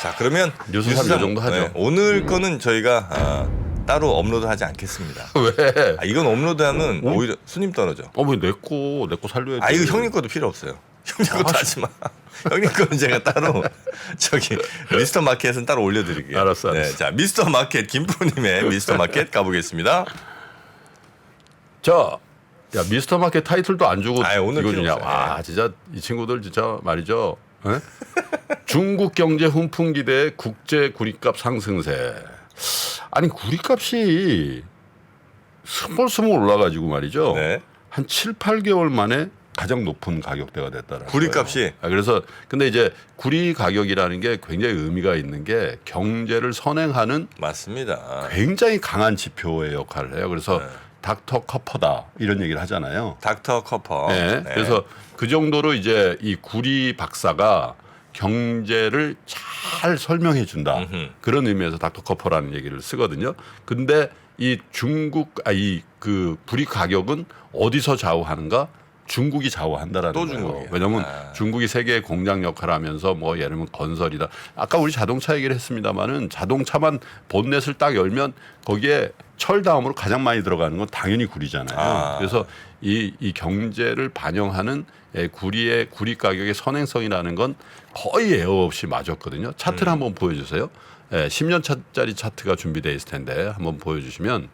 자, 그러면 뉴스삼 이 정도 하죠. 네, 오늘 거는 저희가 따로 업로드하지 않겠습니다. 왜? 이건 업로드하면 오히려 순임 떨어져. 왜 내 거 살려야 돼? 이거 형님 것도 필요 없어요. 형님 것도 하지 마. 형님 거는 제가 따로 저기 미스터 마켓은 따로 올려드릴게요. 알았어. 네, 자, 미스터 마켓 김프로님의 미스터 마켓 가보겠습니다. 자, 야 미스터 마켓 타이틀도 안 주고 오늘 이거 필요 주냐? 없어요. 와, 진짜 이 친구들 진짜 말이죠. 에? 중국 경제 훈풍 기대 국제 구리값 상승세. 아니 구리값이 스멀스멀 올라가지고 말이죠. 네. 한 7, 8개월 만에 가장 높은 가격대가 됐다라는 구리값이. 거예요. 그래서 근데 이제 구리 가격이라는 게 굉장히 의미가 있는 게 경제를 선행하는 맞습니다. 굉장히 강한 지표의 역할을 해요. 그래서 네. 닥터 커퍼다 이런 얘기를 하잖아요. 닥터 커퍼. 네. 네. 그래서 그 정도로 이제 이 구리 박사가 경제를 잘 설명해 준다. 그런 의미에서 닥터 커퍼라는 얘기를 쓰거든요. 근데 이 그 구리 가격은 어디서 좌우하는가? 중국이 좌우한다라는 또 거예요. 중국이야. 왜냐하면 중국이 세계의 공장 역할을 하면서 뭐 예를 들면 건설이다. 아까 우리 자동차 얘기를 했습니다마는 자동차만 본넷을 딱 열면 거기에 철 다음으로 가장 많이 들어가는 건 당연히 구리잖아요. 그래서 이 경제를 반영하는 구리 가격의 선행성이라는 건 거의 예어 없이 맞았거든요. 차트를 한번 보여주세요. 10년짜리 차트가 준비되어 있을 텐데 한번 보여주시면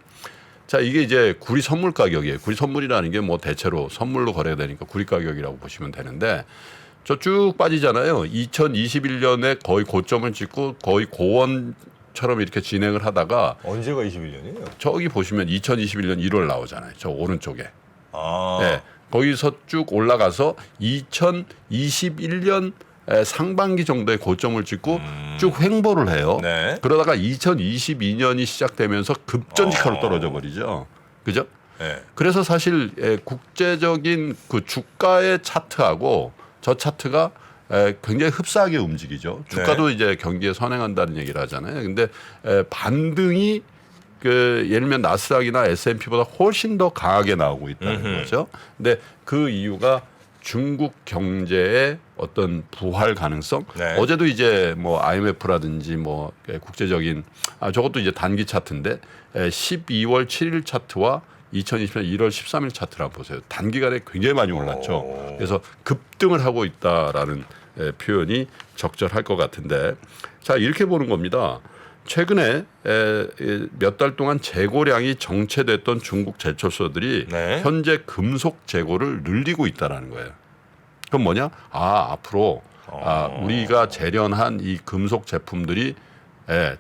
자, 이게 이제 구리 선물 가격이에요. 구리 선물이라는 게 뭐 대체로 선물로 거래가 되니까 구리 가격이라고 보시면 되는데 저 쭉 빠지잖아요. 2021년에 거의 고점을 찍고 거의 고원처럼 이렇게 진행을 하다가 언제가 21년이에요? 저기 보시면 2021년 1월 나오잖아요. 저 오른쪽에. 아. 네, 거기서 쭉 올라가서 2021년 상반기 정도의 고점을 찍고 쭉 횡보를 해요. 네. 그러다가 2022년이 시작되면서 급전직하로 떨어져 버리죠. 그죠? 네. 그래서 사실 국제적인 그 주가의 차트하고 저 차트가 굉장히 흡사하게 움직이죠. 주가도 이제 경기에 선행한다는 얘기를 하잖아요. 근데 반등이 그 예를 들면 나스닥이나 S&P보다 훨씬 더 강하게 나오고 있다는 거죠. 근데 그 이유가 중국 경제의 어떤 부활 가능성. 네. 어제도 이제 뭐 IMF라든지 뭐 국제적인 저것도 이제 단기 차트인데 12월 7일 차트와 2020년 1월 13일 차트를 한번 보세요. 단기간에 굉장히 많이 올랐죠. 그래서 급등을 하고 있다라는 표현이 적절할 것 같은데 자 이렇게 보는 겁니다. 최근에 몇 달 동안 재고량이 정체됐던 중국 제철소들이 네. 현재 금속 재고를 늘리고 있다라는 거예요. 그럼 뭐냐? 앞으로 우리가 재련한 이 금속 제품들이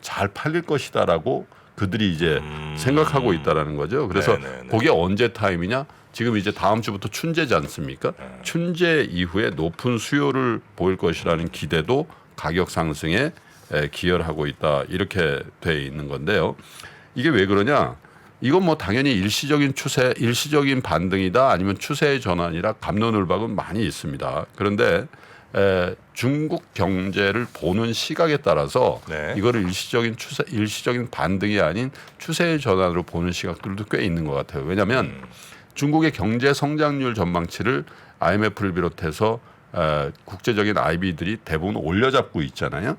잘 팔릴 것이다라고 그들이 이제 생각하고 있다라는 거죠. 그래서 네네네. 그게 언제 타임이냐? 지금 이제 다음 주부터 춘제지 않습니까? 춘제 이후에 높은 수요를 보일 것이라는 기대도 가격 상승에 기여를 하고 있다 이렇게 돼 있는 건데요. 이게 왜 그러냐? 이건 뭐 당연히 일시적인 추세, 일시적인 반등이다 아니면 추세의 전환이라 갑론을박은 많이 있습니다. 그런데 중국 경제를 보는 시각에 따라서 네. 이거를 일시적인 추세, 일시적인 반등이 아닌 추세의 전환으로 보는 시각들도 꽤 있는 것 같아요. 왜냐하면 중국의 경제 성장률 전망치를 IMF를 비롯해서 국제적인 IB들이 대부분 올려잡고 있잖아요.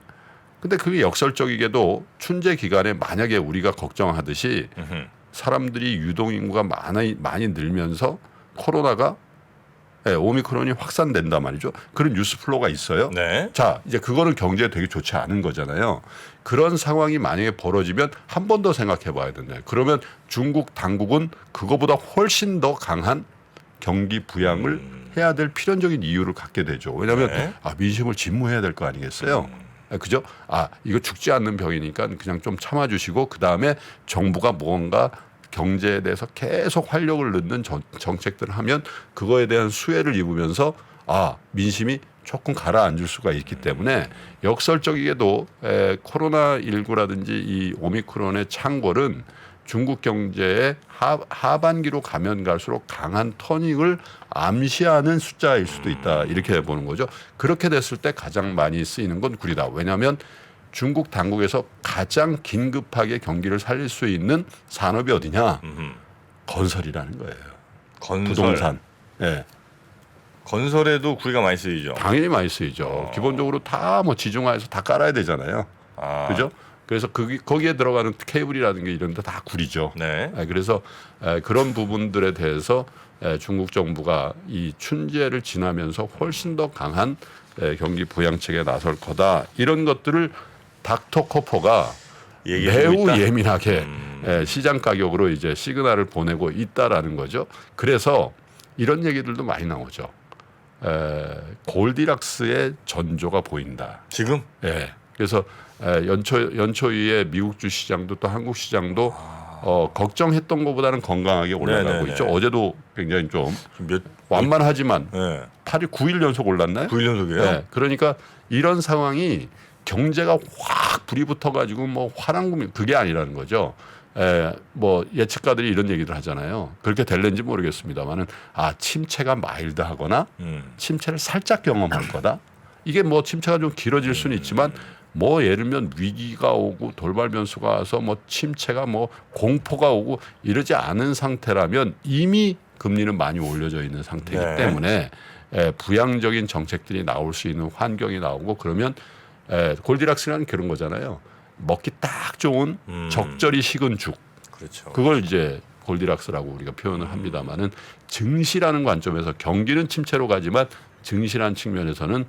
근데 그게 역설적이게도 춘제 기간에 만약에 우리가 걱정하듯이 사람들이 유동인구가 많이 늘면서 코로나가 오미크론이 확산된단 말이죠. 그런 뉴스 플로우가 있어요. 네. 자, 이제 그거는 경제에 되게 좋지 않은 거잖아요. 그런 상황이 만약에 벌어지면 한 번 더 생각해 봐야 된다. 그러면 중국 당국은 그거보다 훨씬 더 강한 경기 부양을 해야 될 필연적인 이유를 갖게 되죠. 왜냐하면 네. 민심을 진무해야 될 거 아니겠어요. 그죠? 이거 죽지 않는 병이니까 그냥 좀 참아주시고 그 다음에 정부가 뭔가 경제에 대해서 계속 활력을 넣는 정책들을 하면 그거에 대한 수혜를 입으면서 민심이 조금 가라앉을 수가 있기 때문에 역설적이게도 코로나19라든지 이 오미크론의 창궐은 중국 경제의 하반기로 가면 갈수록 강한 터닝을 암시하는 숫자일 수도 있다 이렇게 보는 거죠. 그렇게 됐을 때 가장 많이 쓰이는 건 구리다. 왜냐하면 중국 당국에서 가장 긴급하게 경기를 살릴 수 있는 산업이 어디냐? 건설이라는 거예요. 건설. 부동산. 네. 건설에도 구리가 많이 쓰이죠. 당연히 많이 쓰이죠. 기본적으로 다 뭐 지중화해서 다 깔아야 되잖아요. 그죠? 그래서 거기에 들어가는 케이블이라든가 이런 데 다 구리죠. 네. 그래서 그런 부분들에 대해서 중국 정부가 이 춘제를 지나면서 훨씬 더 강한 경기 부양책에 나설 거다. 이런 것들을 닥터 코퍼가 매우 있다? 예민하게 시장 가격으로 이제 시그널을 보내고 있다라는 거죠. 그래서 이런 얘기들도 많이 나오죠. 골디락스의 전조가 보인다. 지금? 그래서 연초이에 미국 주시장도 또 한국 시장도 걱정했던 것보다는 건강하게 올라가고 네네네. 있죠. 어제도 굉장히 좀 몇 완만하지만 네. 8일 9일 연속 올랐나요? 9일 연속이에요? 그러니까 이런 상황이 경제가 확 불이 붙어가지고 뭐 화랑금이 그게 아니라는 거죠. 뭐 예측가들이 이런 얘기를 하잖아요. 그렇게 될는지 모르겠습니다만은 침체가 마일드하거나 침체를 살짝 경험할 거다. 이게 뭐 침체가 좀 길어질 수는 있지만 뭐 예를 들면 위기가 오고 돌발 변수가 와서 뭐 침체가 뭐 공포가 오고 이러지 않은 상태라면 이미 금리는 많이 올려져 있는 상태이기 네. 때문에 부양적인 정책들이 나올 수 있는 환경이 나오고 그러면 골디락스라는 그런 거잖아요. 먹기 딱 좋은 적절히 식은 죽. 그렇죠. 그걸 이제 골디락스라고 우리가 표현을 합니다마는 증시라는 관점에서 경기는 침체로 가지만 증시라는 측면에서는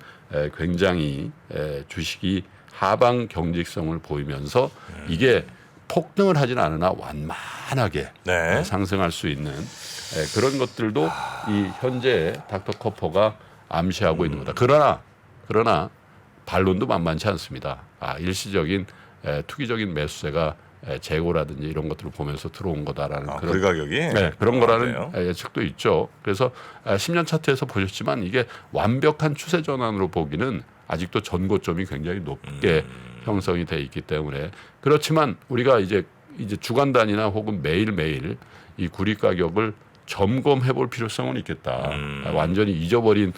굉장히 주식이 하방 경직성을 보이면서 이게 폭등을 하지는 않으나 완만하게 네. 상승할 수 있는 그런 것들도 이 현재 닥터 커퍼가 암시하고 있는 거다. 그러나 반론도 만만치 않습니다. 일시적인 투기적인 매수세가 재고라든지 이런 것들을 보면서 들어온 거다라는 그런 가격이 그런 거라는 그래요? 예측도 있죠. 그래서 10년 차트에서 보셨지만 이게 완벽한 추세 전환으로 보기는 아직도 전고점이 굉장히 높게 형성이 돼 있기 때문에 그렇지만 우리가 이제 주간 단위나 혹은 매일매일 이 구리 가격을 점검해 볼 필요성은 있겠다. 완전히 잊어버린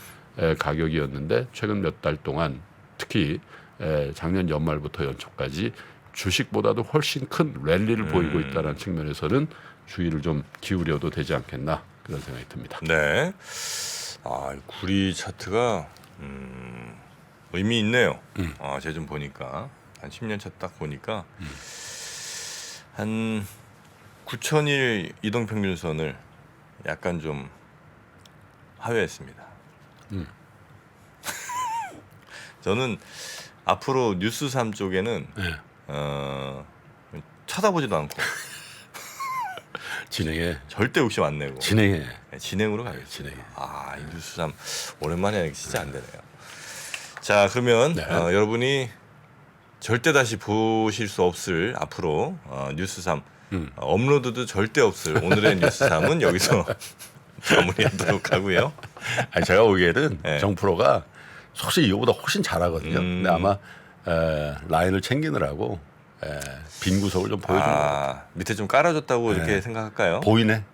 가격이었는데 최근 몇 달 동안 특히 작년 연말부터 연초까지 주식보다도 훨씬 큰 랠리를 보이고 있다는 측면에서는 주의를 좀 기울여도 되지 않겠나 그런 생각이 듭니다. 네. 구리 차트가 의미 있네요. 제가 좀 보니까 한 10년 차 딱 보니까 한 9,000일 이동평균선을 약간 좀 하회했습니다. 저는 앞으로 뉴스3 쪽에는 쳐다보지도 않고 진행해. 절대 욕심 안 내고 진행해. 진행으로 가겠습니다. 진행해. 이 뉴스3 오랜만에 하니까 진짜 안 되네요. 자, 그러면 여러분이 절대 다시 보실 수 없을 앞으로 뉴스3 업로드도 절대 없을 오늘의 뉴스3은 여기서 마무리하도록 하고요. 제가 보기에는 네. 정프로가 솔직히 이거보다 훨씬 잘하거든요. 근데 아마 라인을 챙기느라고 빈 구석을 좀 보여주는 거예요. 밑에 좀 깔아줬다고 이렇게 생각할까요? 보이네.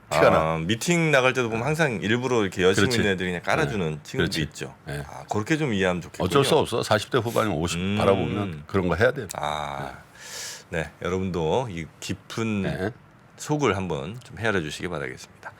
티가 나. 미팅 나갈 때도 보면 항상 일부러 이렇게 열심히 그렇지. 있는 애들이 그냥 깔아주는 친구도 그렇지. 있죠. 네. 그렇게 좀 이해하면 좋겠군요. 어쩔 수 없어. 40대 후반이면 50 바라보면 그런 거 해야 돼요. 네, 여러분도 이 깊은 속을 한번 좀 헤아려 주시기 바라겠습니다.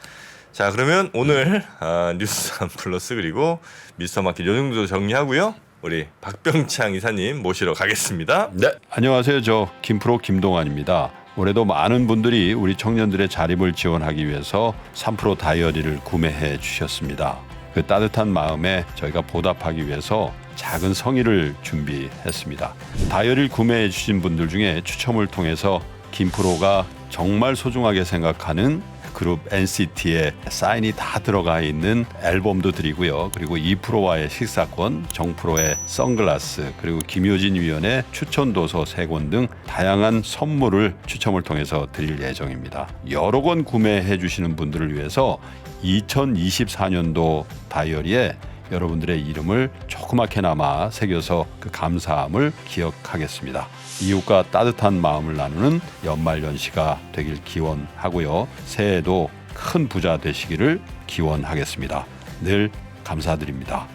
자, 그러면 오늘 뉴스3 플러스 그리고 미스터마켓 요 정도 정리하고요. 우리 박병창 이사님 모시러 가겠습니다. 네. 안녕하세요. 저 김프로 김동환입니다. 올해도 많은 분들이 우리 청년들의 자립을 지원하기 위해서 3프로 다이어리를 구매해 주셨습니다. 그 따뜻한 마음에 저희가 보답하기 위해서 작은 성의를 준비했습니다. 다이어리를 구매해 주신 분들 중에 추첨을 통해서 김프로가 정말 소중하게 생각하는 그룹 NCT의 사인이 다 들어가 있는 앨범도 드리고요. 그리고 2프로와의 식사권, 정프로의 선글라스, 그리고 김효진 위원의 추천 도서 3권 등 다양한 선물을 추첨을 통해서 드릴 예정입니다. 여러 권 구매해 주시는 분들을 위해서 2024년도 다이어리에 여러분들의 이름을 조그맣게나마 새겨서 그 감사함을 기억하겠습니다. 이웃과 따뜻한 마음을 나누는 연말연시가 되길 기원하고요. 새해에도 큰 부자 되시기를 기원하겠습니다. 늘 감사드립니다.